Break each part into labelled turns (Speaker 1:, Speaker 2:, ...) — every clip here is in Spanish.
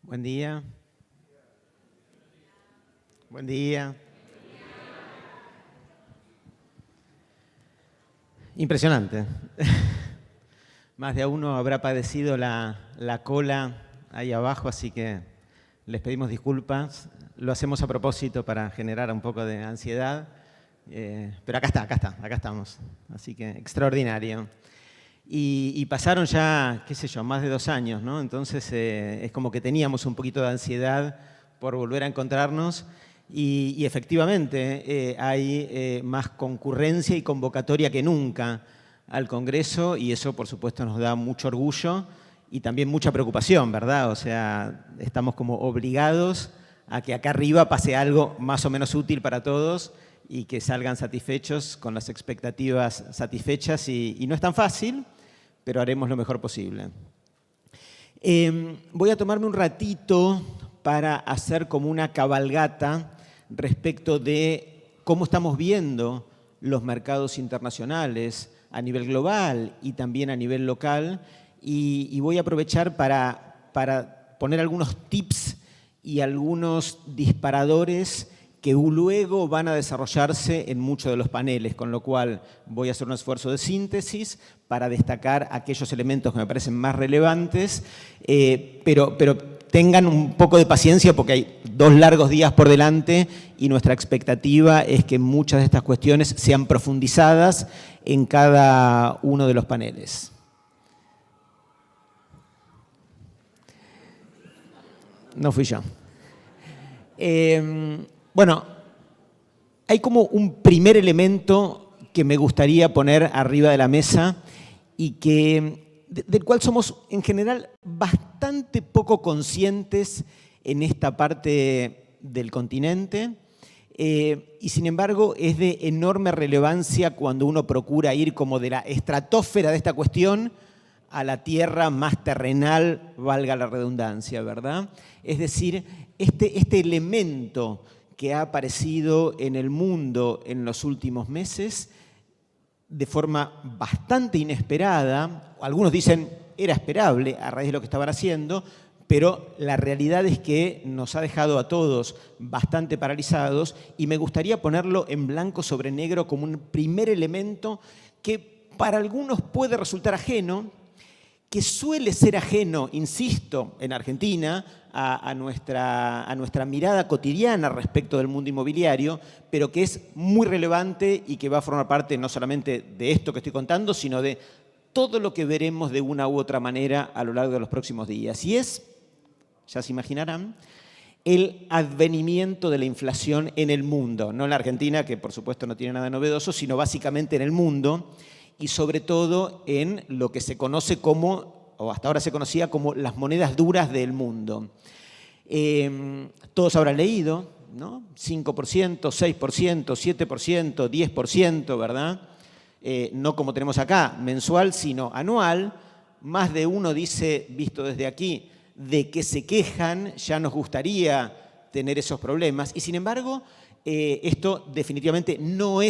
Speaker 1: Buen día. Buen día. Impresionante. Más de a uno habrá padecido la cola ahí abajo, así que les pedimos disculpas. Lo hacemos a propósito para generar un poco de ansiedad. Pero acá estamos. Así que extraordinario. Y pasaron ya, qué sé yo, más de 2 años, ¿no? Entonces es como que teníamos un poquito de ansiedad por volver a encontrarnos y efectivamente hay más concurrencia y convocatoria que nunca al Congreso y eso por supuesto nos da mucho orgullo y también mucha preocupación, ¿verdad? O sea, estamos como obligados a que acá arriba pase algo más o menos útil para todos y que salgan satisfechos con las expectativas satisfechas y no es tan fácil, pero haremos lo mejor posible. Voy a tomarme un ratito para hacer como una cabalgata respecto de cómo estamos viendo los mercados internacionales a nivel global y también a nivel local y voy a aprovechar para poner algunos tips y algunos disparadores que luego van a desarrollarse en muchos de los paneles, con lo cual voy a hacer un esfuerzo de síntesis para destacar aquellos elementos que me parecen más relevantes, pero tengan un poco de paciencia porque hay 2 largos días por delante y nuestra expectativa es que muchas de estas cuestiones sean profundizadas en cada uno de los paneles. No fui yo. Bueno, hay como un primer elemento que me gustaría poner arriba de la mesa y del cual somos en general bastante poco conscientes en esta parte del continente y sin embargo es de enorme relevancia cuando uno procura ir como de la estratosfera de esta cuestión a la tierra más terrenal, valga la redundancia, ¿verdad? Es decir, este elemento que ha aparecido en el mundo en los últimos meses de forma bastante inesperada, algunos dicen era esperable a raíz de lo que estaban haciendo, pero la realidad es que nos ha dejado a todos bastante paralizados y me gustaría ponerlo en blanco sobre negro como un primer elemento que para algunos puede resultar ajeno, que suele ser ajeno, insisto, en Argentina, a nuestra mirada cotidiana respecto del mundo inmobiliario, pero que es muy relevante y que va a formar parte no solamente de esto que estoy contando, sino de todo lo que veremos de una u otra manera a lo largo de los próximos días. Y es, ya se imaginarán, el advenimiento de la inflación en el mundo. No en la Argentina, que por supuesto no tiene nada novedoso, sino básicamente en el mundo, y sobre todo en lo que se conoce como, o hasta ahora se conocía como las monedas duras del mundo. Todos habrán leído, ¿no? 5%, 6%, 7%, 10%, ¿verdad? No como tenemos acá, mensual, sino anual. Más de uno dice, visto desde aquí, de que se quejan, ya nos gustaría tener esos problemas. Y sin embargo, esto definitivamente no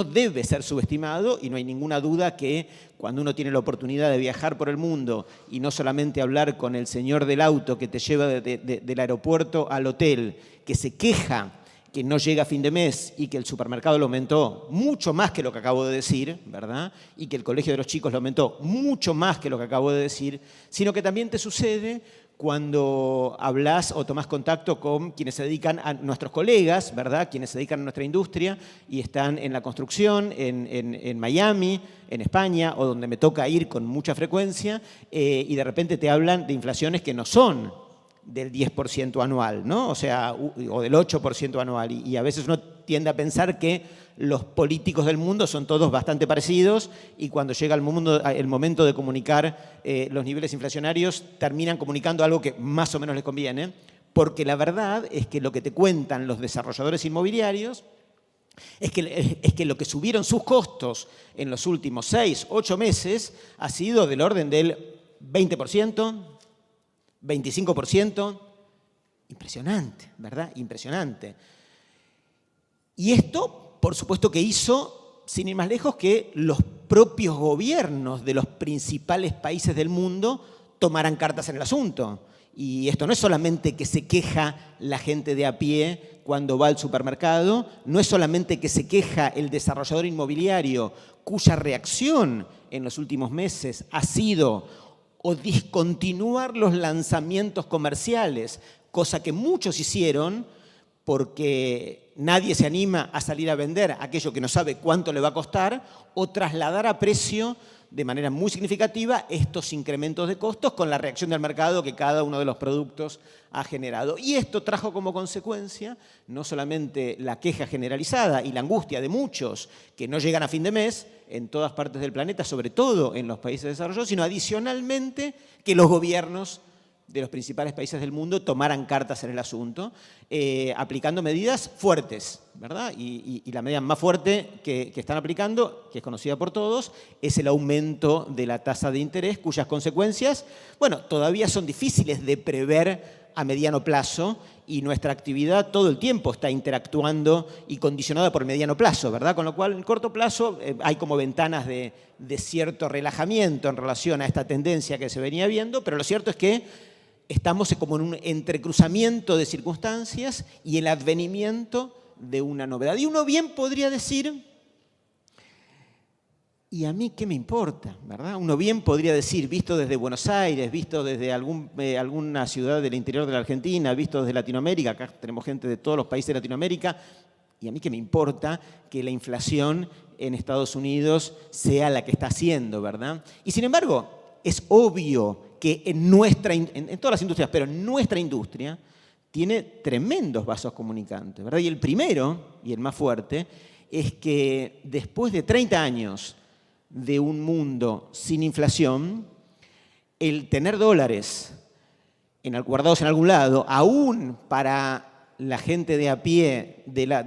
Speaker 1: debe ser subestimado y no hay ninguna duda que cuando uno tiene la oportunidad de viajar por el mundo y no solamente hablar con el señor del auto que te lleva del aeropuerto al hotel, que se queja que no llega a fin de mes y que el supermercado lo aumentó mucho más que lo que acabo de decir, ¿verdad? Y que el colegio de los chicos lo aumentó mucho más que lo que acabo de decir, sino que también te sucede cuando hablas o tomás contacto con quienes se dedican a nuestros colegas, ¿verdad? Quienes se dedican a nuestra industria y están en la construcción, en Miami, en España, o donde me toca ir con mucha frecuencia, y de repente te hablan de inflaciones que no son del 10% anual, ¿no? O sea, o del 8% anual. Y a veces uno tiende a pensar que los políticos del mundo son todos bastante parecidos y cuando llega el momento de comunicar los niveles inflacionarios terminan comunicando algo que más o menos les conviene, porque la verdad es que lo que te cuentan los desarrolladores inmobiliarios es que lo que subieron sus costos en los últimos 6, 8 meses ha sido del orden del 20%, 25%, impresionante, ¿verdad? Impresionante. Y esto, por supuesto, que hizo, sin ir más lejos, que los propios gobiernos de los principales países del mundo tomaran cartas en el asunto Y esto no es solamente que se queja la gente de a pie cuando va al supermercado, no es solamente que se queja el desarrollador inmobiliario cuya reacción en los últimos meses ha sido o discontinuar los lanzamientos comerciales, cosa que muchos hicieron porque nadie se anima a salir a vender aquello que no sabe cuánto le va a costar, o trasladar a precio de manera muy significativa estos incrementos de costos con la reacción del mercado que cada uno de los productos ha generado. Y esto trajo como consecuencia no solamente la queja generalizada y la angustia de muchos que no llegan a fin de mes en todas partes del planeta, sobre todo en los países desarrollados, sino adicionalmente que los gobiernos de los principales países del mundo tomaran cartas en el asunto, aplicando medidas fuertes, ¿verdad? Y la medida más fuerte que están aplicando, que es conocida por todos, es el aumento de la tasa de interés, cuyas consecuencias, bueno, todavía son difíciles de prever a mediano plazo, y nuestra actividad todo el tiempo está interactuando y condicionada por el mediano plazo, ¿verdad? Con lo cual, en corto plazo hay como ventanas de cierto relajamiento en relación a esta tendencia que se venía viendo, pero lo cierto es que estamos como en un entrecruzamiento de circunstancias y el advenimiento de una novedad. Y uno bien podría decir, ¿y a mí qué me importa? ¿Verdad? Uno bien podría decir, visto desde Buenos Aires, visto desde alguna ciudad del interior de la Argentina, visto desde Latinoamérica, acá tenemos gente de todos los países de Latinoamérica, ¿y a mí qué me importa que la inflación en Estados Unidos sea la que está haciendo, ¿verdad? Y sin embargo, es obvio que en todas las industrias, pero en nuestra industria, tiene tremendos vasos comunicantes, ¿verdad? Y el primero, y el más fuerte, es que después de 30 años de un mundo sin inflación, el tener dólares guardados en algún lado, aún para la gente de a pie de la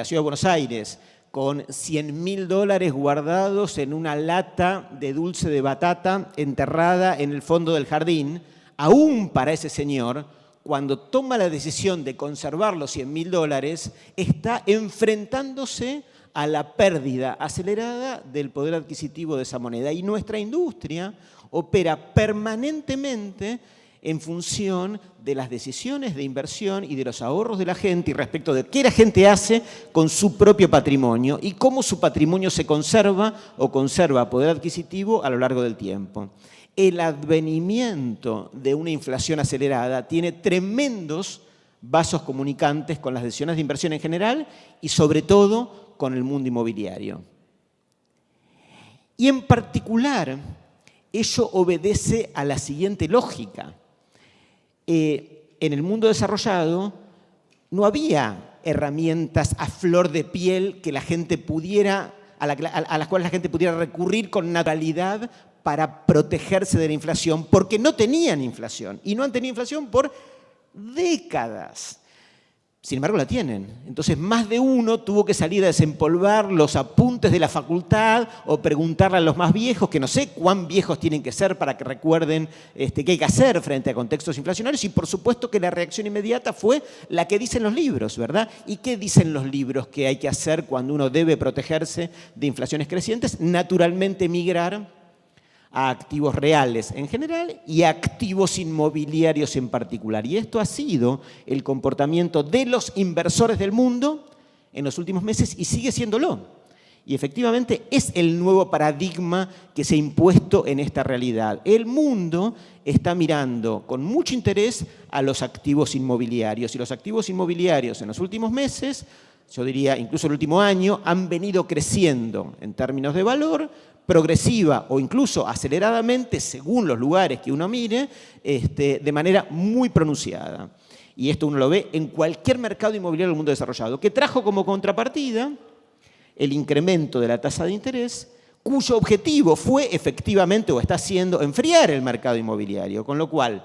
Speaker 1: Ciudad de Buenos Aires, con $100.000 guardados en una lata de dulce de batata enterrada en el fondo del jardín, aún para ese señor, cuando toma la decisión de conservar los $100.000, está enfrentándose a la pérdida acelerada del poder adquisitivo de esa moneda. Y nuestra industria opera permanentemente en función de las decisiones de inversión y de los ahorros de la gente y respecto de qué la gente hace con su propio patrimonio y cómo su patrimonio se conserva o conserva poder adquisitivo a lo largo del tiempo. El advenimiento de una inflación acelerada tiene tremendos vasos comunicantes con las decisiones de inversión en general y sobre todo con el mundo inmobiliario. Y en particular, ello obedece a la siguiente lógica. En el mundo desarrollado no había herramientas a flor de piel que la gente pudiera, a las cuales la gente pudiera recurrir con naturalidad para protegerse de la inflación, porque no tenían inflación y no han tenido inflación por décadas. Sin embargo, la tienen. Entonces, más de uno tuvo que salir a desempolvar los apuntes de la facultad o preguntarle a los más viejos, que no sé cuán viejos tienen que ser para que recuerden qué hay que hacer frente a contextos inflacionarios. Y por supuesto que la reacción inmediata fue la que dicen los libros, ¿verdad? ¿Y qué dicen los libros que hay que hacer cuando uno debe protegerse de inflaciones crecientes? Naturalmente migrar a activos reales en general y a activos inmobiliarios en particular. Y esto ha sido el comportamiento de los inversores del mundo en los últimos meses y sigue siéndolo. Y efectivamente es el nuevo paradigma que se ha impuesto en esta realidad. El mundo está mirando con mucho interés a los activos inmobiliarios. Y los activos inmobiliarios en los últimos meses, yo diría incluso el último año, han venido creciendo en términos de valor, progresiva o incluso aceleradamente, según los lugares que uno mire, de manera muy pronunciada. Y esto uno lo ve en cualquier mercado inmobiliario del mundo desarrollado, que trajo como contrapartida el incremento de la tasa de interés, cuyo objetivo fue efectivamente, o está siendo, enfriar el mercado inmobiliario. Con lo cual,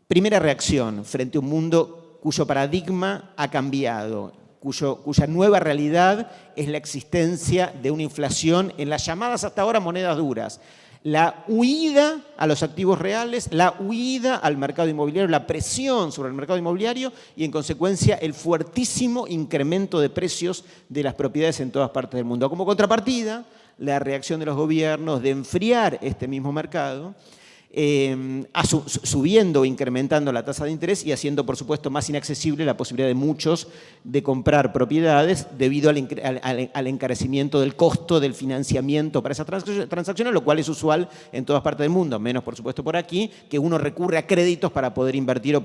Speaker 1: primera reacción frente a un mundo cuyo paradigma ha cambiado, cuya nueva realidad es la existencia de una inflación en las llamadas hasta ahora monedas duras. La huida a los activos reales, la huida al mercado inmobiliario, la presión sobre el mercado inmobiliario y, en consecuencia, el fuertísimo incremento de precios de las propiedades en todas partes del mundo. Como contrapartida, la reacción de los gobiernos de enfriar este mismo mercado subiendo o incrementando la tasa de interés y haciendo, por supuesto, más inaccesible la posibilidad de muchos de comprar propiedades debido al encarecimiento del costo del financiamiento para esas transacciones, lo cual es usual en todas partes del mundo, menos, por supuesto, por aquí, que uno recurre a créditos para poder invertir o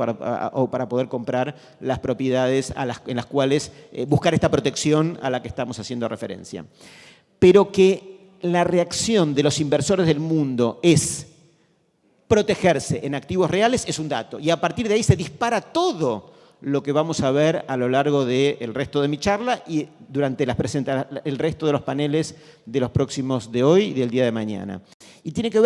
Speaker 1: para poder comprar las propiedades en las cuales buscar esta protección a la que estamos haciendo referencia. Pero que la reacción de los inversores del mundo es protegerse en activos reales es un dato. Y a partir de ahí se dispara todo lo que vamos a ver a lo largo del resto de mi charla y durante el resto de los paneles de los próximos de hoy y del día de mañana. Y tiene que ver